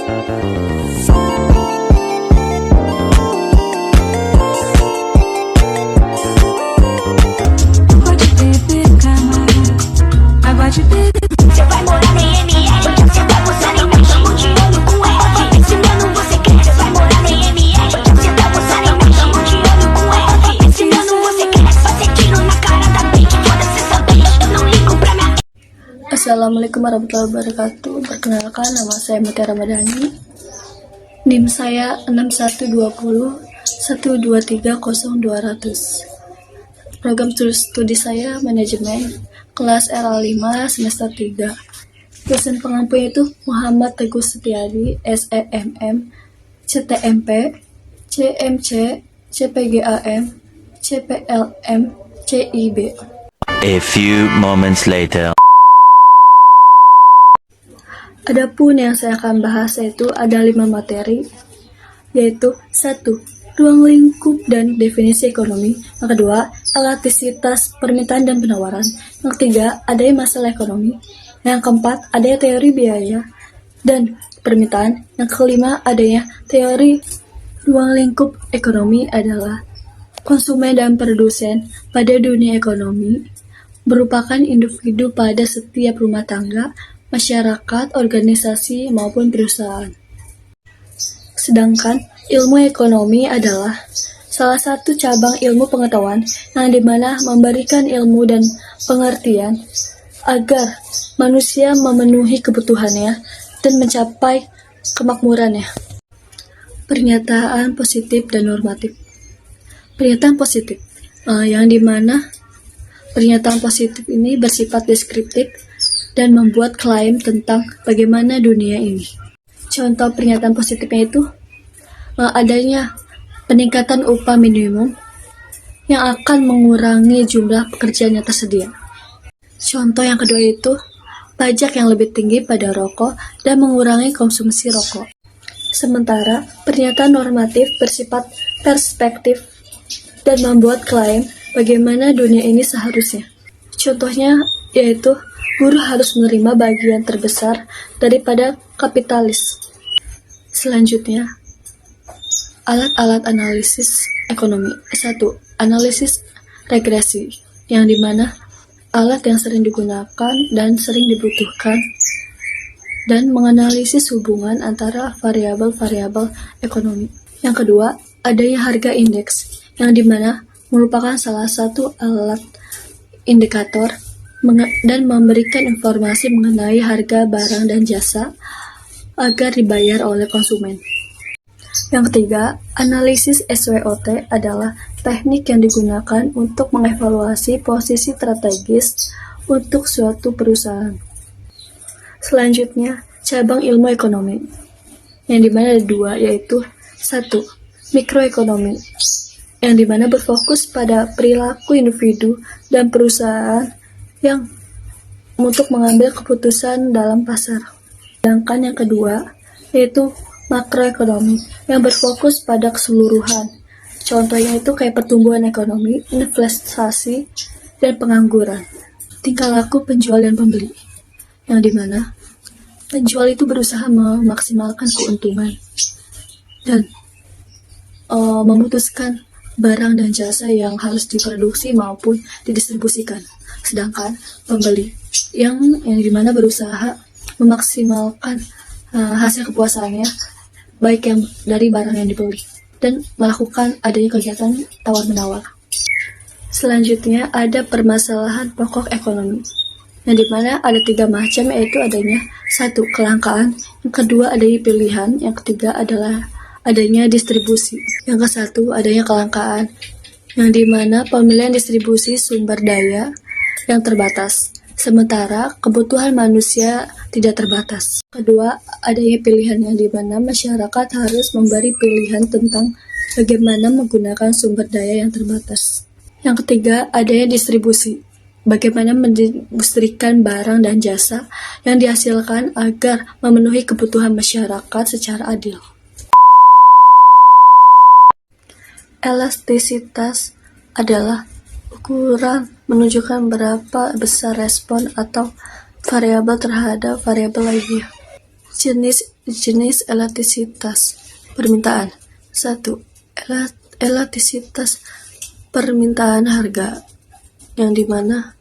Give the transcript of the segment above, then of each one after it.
Você vai morar na IML, você tá posando em mim, tamo de olho com F. Ensinando você quer, você vai morar na IML, você tá posando em mim, tamo de olho com F. Ensinando você quer, fazer tiro na cara da bitch, foda-se essa bitch, eu não ligo pra minha. Assalamualaikum warahmatullahi wabarakatuh. Perkenalkan, nama saya Mutiara Ramadhani. NIM saya 6120 1230200. Program studi saya manajemen, kelas RA5 semester 3. Dosen pengampu itu Muhammad Teguh Setiadi, SEMM, CTMP, CMC, CPGAM, CPLM, CIB. A few moments later. Adapun yang saya akan bahas yaitu ada 5 materi, yaitu 1. Ruang lingkup dan definisi ekonomi. Yang kedua, elastisitas permintaan dan penawaran. Yang ketiga, adanya masalah ekonomi. Yang keempat, adanya teori biaya dan permintaan. Yang kelima, adanya teori ruang lingkup ekonomi adalah konsumen dan produsen pada dunia ekonomi merupakan individu pada setiap rumah tangga, masyarakat, organisasi, maupun perusahaan. Sedangkan ilmu ekonomi adalah salah satu cabang ilmu pengetahuan yang dimana memberikan ilmu dan pengertian agar manusia memenuhi kebutuhannya dan mencapai kemakmurannya. Pernyataan positif dan normatif. Pernyataan positif, yang dimana pernyataan positif ini bersifat deskriptif dan membuat klaim tentang bagaimana dunia ini. Contoh pernyataan positifnya itu adanya peningkatan upah minimum yang akan mengurangi jumlah pekerjaan yang tersedia. Contoh yang kedua itu pajak yang lebih tinggi pada rokok dan mengurangi konsumsi rokok. Sementara pernyataan normatif bersifat perspektif dan membuat klaim bagaimana dunia ini seharusnya. Contohnya yaitu buruh harus menerima bagian terbesar daripada kapitalis. Selanjutnya, alat-alat analisis ekonomi. 1. Analisis regresi, yang dimana alat yang sering digunakan dan sering dibutuhkan dan menganalisis hubungan antara variabel-variabel ekonomi. Yang kedua, adanya harga indeks, yang dimana merupakan salah satu alat indikator dan memberikan informasi mengenai harga barang dan jasa agar dibayar oleh konsumen. Yang ketiga, analisis SWOT adalah teknik yang digunakan untuk mengevaluasi posisi strategis untuk suatu perusahaan. Selanjutnya, cabang ilmu ekonomi, yang dimana ada 2, yaitu 1. Mikroekonomi, yang dimana berfokus pada perilaku individu dan perusahaan yang untuk mengambil keputusan dalam pasar. Sedangkan yang kedua, yaitu makroekonomi, yang berfokus pada keseluruhan. Contohnya itu kayak pertumbuhan ekonomi, investasi, dan pengangguran. Tingkah laku penjual dan pembeli, yang dimana penjual itu berusaha memaksimalkan keuntungan dan memutuskan barang dan jasa yang harus diproduksi maupun didistribusikan. Sedangkan pembeli yang dimana berusaha memaksimalkan hasil kepuasannya baik yang dari barang yang dibeli dan melakukan adanya kegiatan tawar-menawar. Selanjutnya ada permasalahan pokok ekonomi, yang dimana ada 3 macam, yaitu adanya 1. Kelangkaan, yang kedua adanya pilihan, yang ketiga adalah adanya distribusi. Yang ke-1 adanya kelangkaan, yang dimana pemilihan distribusi sumber daya yang terbatas, sementara kebutuhan manusia tidak terbatas. Kedua, adanya pilihan, yang dimana masyarakat harus memberi pilihan tentang bagaimana menggunakan sumber daya yang terbatas. Yang ketiga, adanya distribusi, bagaimana mendistribusikan barang dan jasa yang dihasilkan agar memenuhi kebutuhan masyarakat secara adil. Elastisitas adalah ukuran menunjukkan berapa besar respon atau variabel terhadap variabel lainnya. Jenis jenis elastisitas permintaan. 1. Elastisitas permintaan harga, yang dimana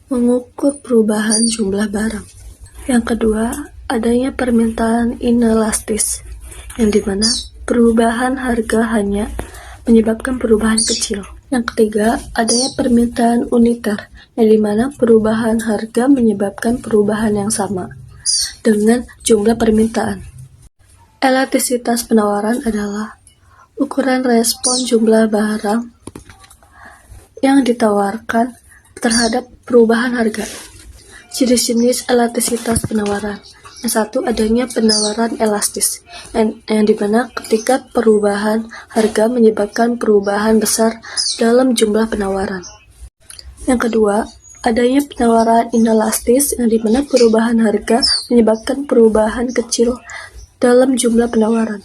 mengukur perubahan jumlah barang. Yang kedua, adanya permintaan inelastis, yang dimana perubahan harga hanya menyebabkan perubahan kecil. Yang ketiga, adanya permintaan uniter, yang dimana perubahan harga menyebabkan perubahan yang sama dengan jumlah permintaan. Elastisitas penawaran adalah ukuran respon jumlah barang yang ditawarkan terhadap perubahan harga. Jenis-jenis elastisitas penawaran. Yang satu, adanya penawaran elastis, yang dimana ketika perubahan harga menyebabkan perubahan besar dalam jumlah penawaran. Yang kedua, adanya penawaran inelastis, yang dimana perubahan harga menyebabkan perubahan kecil dalam jumlah penawaran.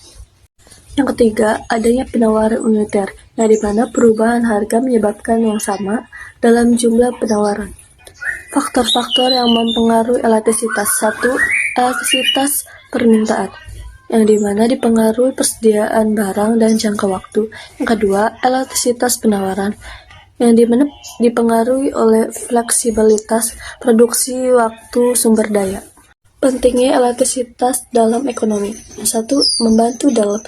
Yang ketiga, adanya penawaran uniter, yang dimana perubahan harga menyebabkan yang sama dalam jumlah penawaran. Faktor-faktor yang mempengaruhi elastisitas. 1. Elastisitas permintaan, yang dimana dipengaruhi persediaan barang dan jangka waktu. Yang kedua, elastisitas penawaran, yang dimana dipengaruhi oleh fleksibilitas produksi, waktu, sumber daya. Pentingnya elastisitas dalam ekonomi. 1. Membantu dalam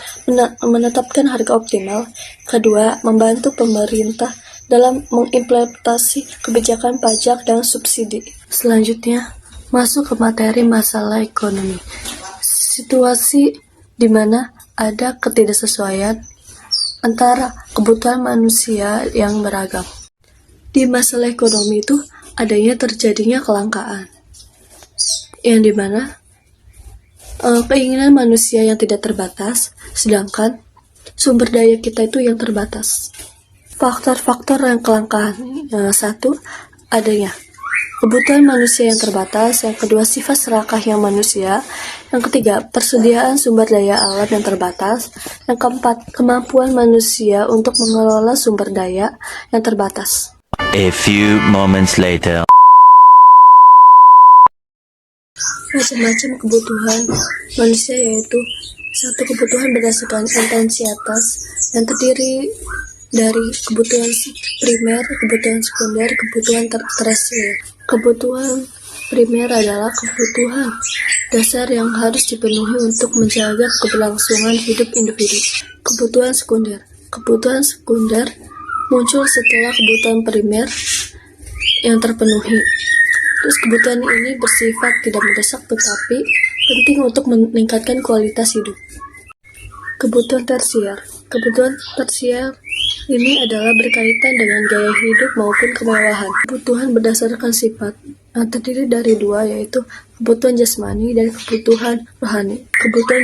menetapkan harga optimal. Kedua, membantu pemerintah dalam mengimplementasi kebijakan pajak dan subsidi. Selanjutnya, masuk ke materi masalah ekonomi. Situasi di mana ada ketidaksesuaian antara kebutuhan manusia yang beragam. Di masalah ekonomi itu adanya terjadinya kelangkaan, yang dimana keinginan manusia yang tidak terbatas, sedangkan sumber daya kita itu yang terbatas. Faktor-faktor yang kelangkaan. Yang satu, adanya kebutuhan manusia yang terbatas. Yang kedua, sifat serakahnya manusia. Yang ketiga, persediaan sumber daya alam yang terbatas. Yang keempat, kemampuan manusia untuk mengelola sumber daya yang terbatas. A few moments later. Macam-macam kebutuhan manusia, yaitu satu, kebutuhan berdasarkan intensi atas yang terdiri dari kebutuhan primer, kebutuhan sekunder, kebutuhan tersier. Kebutuhan primer adalah kebutuhan dasar yang harus dipenuhi untuk menjaga keberlangsungan hidup individu. Kebutuhan sekunder muncul setelah kebutuhan primer yang terpenuhi. Terus kebutuhan ini bersifat tidak mendesak tetapi penting untuk meningkatkan kualitas hidup. Kebutuhan tersier ini adalah berkaitan dengan gaya hidup maupun kemewahan. Kebutuhan berdasarkan sifat yang terdiri dari dua, yaitu kebutuhan jasmani dan kebutuhan rohani. Kebutuhan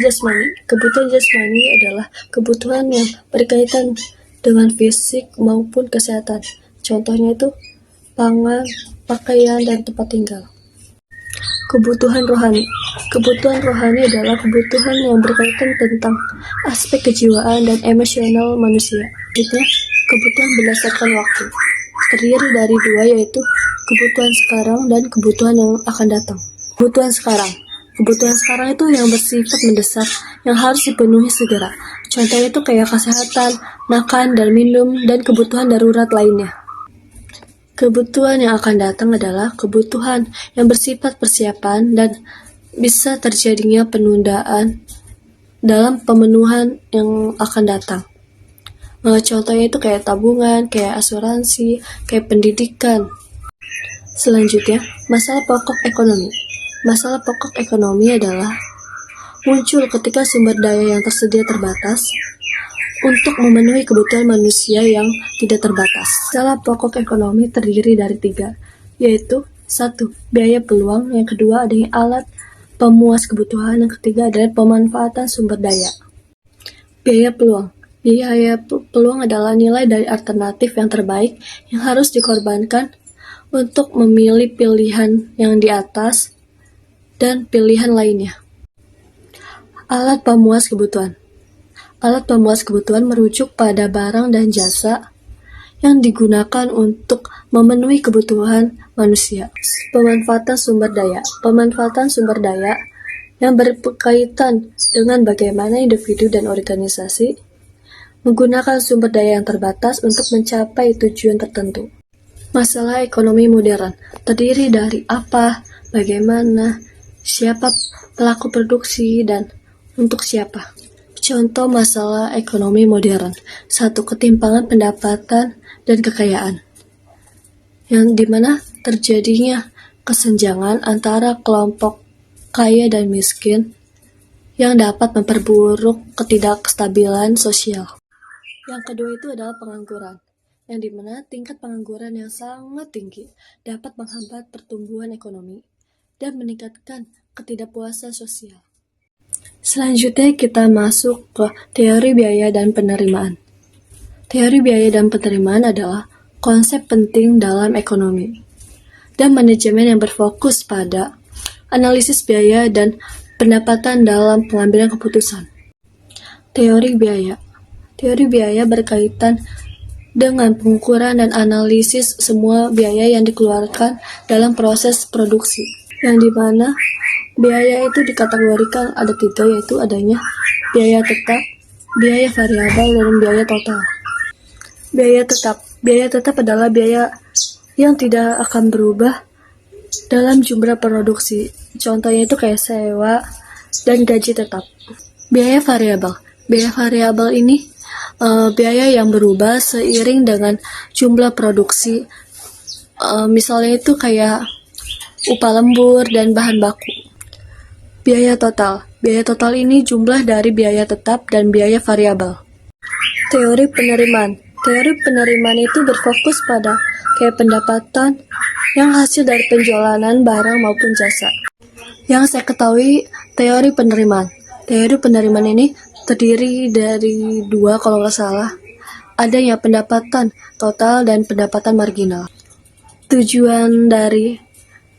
jasmani adalah kebutuhan yang berkaitan dengan fisik maupun kesehatan. Contohnya itu pangan, pakaian, dan tempat tinggal. Kebutuhan rohani adalah kebutuhan yang berkaitan tentang aspek kejiwaan dan emosional manusia. Selanjutnya, kebutuhan berdasarkan waktu terdiri dari dua, yaitu kebutuhan sekarang dan kebutuhan yang akan datang. Kebutuhan sekarang itu yang bersifat mendesak, yang harus dipenuhi segera. Contohnya itu kayak kesehatan, makan dan minum, dan kebutuhan darurat lainnya. Kebutuhan yang akan datang adalah kebutuhan yang bersifat persiapan dan bisa terjadinya penundaan dalam pemenuhan yang akan datang. Contohnya itu kayak tabungan, kayak asuransi, kayak pendidikan. Selanjutnya, masalah pokok ekonomi. Masalah pokok ekonomi adalah muncul ketika sumber daya yang tersedia terbatas untuk memenuhi kebutuhan manusia yang tidak terbatas. Masalah pokok ekonomi terdiri dari tiga, yaitu 1. Biaya peluang. Yang kedua, adanya alat pemuas kebutuhan. Yang ketiga adalah pemanfaatan sumber daya. Biaya peluang. Biaya peluang adalah nilai dari alternatif yang terbaik yang harus dikorbankan untuk memilih pilihan yang di atas dan pilihan lainnya. Alat pemuas kebutuhan. Alat pemuas kebutuhan merujuk pada barang dan jasa yang digunakan untuk memenuhi kebutuhan manusia. Pemanfaatan sumber daya yang berkaitan dengan bagaimana individu dan organisasi menggunakan sumber daya yang terbatas untuk mencapai tujuan tertentu. Masalah ekonomi modern terdiri dari apa, bagaimana, siapa pelaku produksi, dan untuk siapa. Contoh masalah ekonomi modern. 1. Ketimpangan pendapatan dan kekayaan, yang dimana terjadinya kesenjangan antara kelompok kaya dan miskin yang dapat memperburuk ketidakstabilan sosial. Yang kedua itu adalah pengangguran, yang dimana tingkat pengangguran yang sangat tinggi dapat menghambat pertumbuhan ekonomi dan meningkatkan ketidakpuasan sosial. Selanjutnya kita masuk ke teori biaya dan penerimaan. Teori biaya dan penerimaan adalah konsep penting dalam ekonomi dan manajemen yang berfokus pada analisis biaya dan pendapatan dalam pengambilan keputusan. Teori biaya. Teori biaya berkaitan dengan pengukuran dan analisis semua biaya yang dikeluarkan dalam proses produksi, yang dimana biaya itu dikategorikan ada 3, yaitu adanya biaya tetap, biaya variabel, dan biaya total. Biaya tetap adalah biaya yang tidak akan berubah dalam jumlah produksi. Contohnya itu kayak sewa dan gaji tetap. Biaya variabel ini biaya yang berubah seiring dengan jumlah produksi. Misalnya itu kayak upah lembur dan bahan baku. Biaya total ini jumlah dari biaya tetap dan biaya variabel. Teori penerimaan itu berfokus pada kayak pendapatan yang hasil dari penjualan barang maupun jasa. Yang saya ketahui teori penerimaan ini terdiri dari 2 kalau nggak salah. Adanya pendapatan total dan pendapatan marginal. Tujuan dari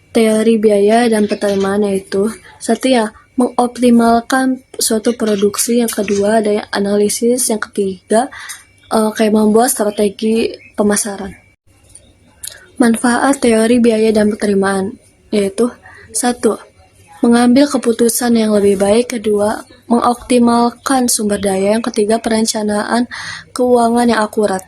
teori biaya dan penerimaan yaitu 1. Mengoptimalkan suatu produksi. Yang kedua ada analisis. Yang ketiga kayak membuat strategi pemasaran. Manfaat teori biaya dan penerimaan yaitu 1. Mengambil keputusan yang lebih baik. 2. Mengoptimalkan sumber daya. Yang ketiga, perencanaan keuangan yang akurat.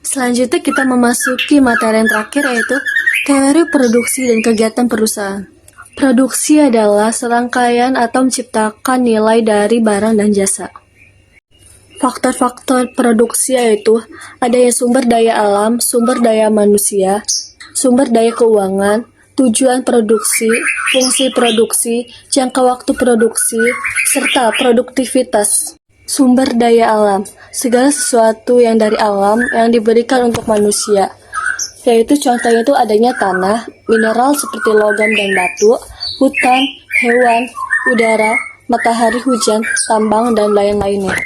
Selanjutnya kita memasuki materi yang terakhir, yaitu teori produksi dan kegiatan perusahaan. Produksi adalah serangkaian atau menciptakan nilai dari barang dan jasa. Faktor-faktor produksi yaitu adanya sumber daya alam, sumber daya manusia, sumber daya keuangan, tujuan produksi, fungsi produksi, jangka waktu produksi, serta produktivitas. Sumber daya alam, segala sesuatu yang dari alam yang diberikan untuk manusia, yaitu contohnya itu adanya tanah, mineral seperti logam dan batu, hutan, hewan, udara, matahari, hujan, tambang, dan lain-lainnya.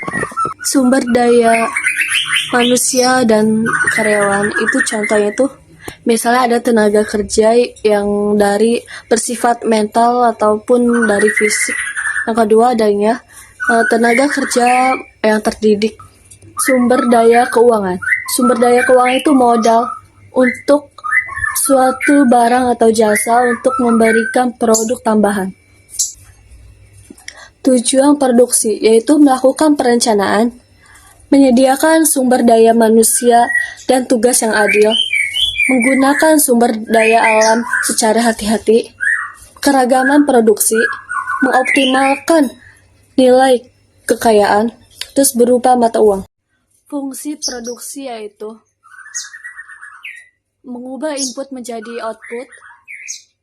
Sumber daya manusia dan karyawan itu contohnya itu misalnya ada tenaga kerja yang dari bersifat mental ataupun dari fisik. Yang kedua adanya tenaga kerja yang terdidik. Sumber daya keuangan itu modal untuk suatu barang atau jasa untuk memberikan produk tambahan. Tujuan produksi yaitu melakukan perencanaan, menyediakan sumber daya manusia dan tugas yang adil, menggunakan sumber daya alam secara hati-hati, keragaman produksi, mengoptimalkan nilai kekayaan, terus berupa mata uang. Fungsi produksi yaitu mengubah input menjadi output,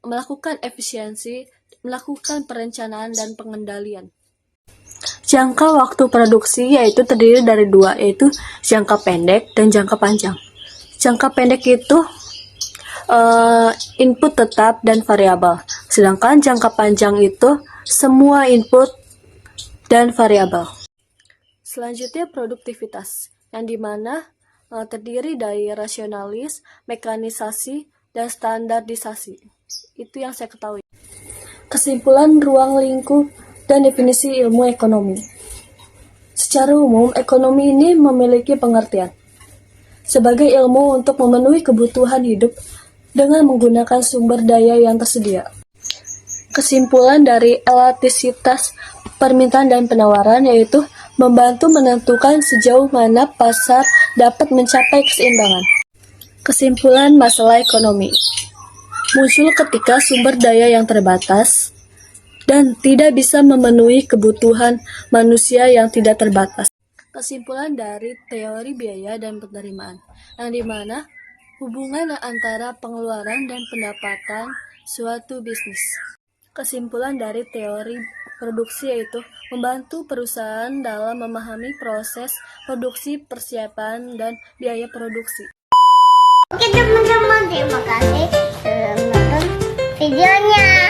melakukan efisiensi, melakukan perencanaan dan pengendalian. Jangka waktu produksi yaitu terdiri dari 2, yaitu jangka pendek dan jangka panjang. Jangka pendek itu input tetap dan variabel, sedangkan jangka panjang itu semua input dan variabel. Selanjutnya produktivitas, yang dimana terdiri dari rasionalis, mekanisasi, dan standarisasi. Itu yang saya ketahui. Kesimpulan ruang lingkup dan definisi ilmu ekonomi. Secara umum, ekonomi ini memiliki pengertian. sebagai ilmu untuk memenuhi kebutuhan hidup dengan menggunakan sumber daya yang tersedia. Kesimpulan dari elastisitas permintaan dan penawaran yaitu membantu menentukan sejauh mana pasar dapat mencapai keseimbangan. Kesimpulan masalah ekonomi muncul ketika sumber daya yang terbatas dan tidak bisa memenuhi kebutuhan manusia yang tidak terbatas. Kesimpulan dari teori biaya dan penerimaan, yang dimana hubungan antara pengeluaran dan pendapatan suatu bisnis. Kesimpulan dari teori produksi yaitu membantu perusahaan dalam memahami proses produksi, persiapan, dan biaya produksi. Oke teman-teman, terima kasih sudah menonton videonya.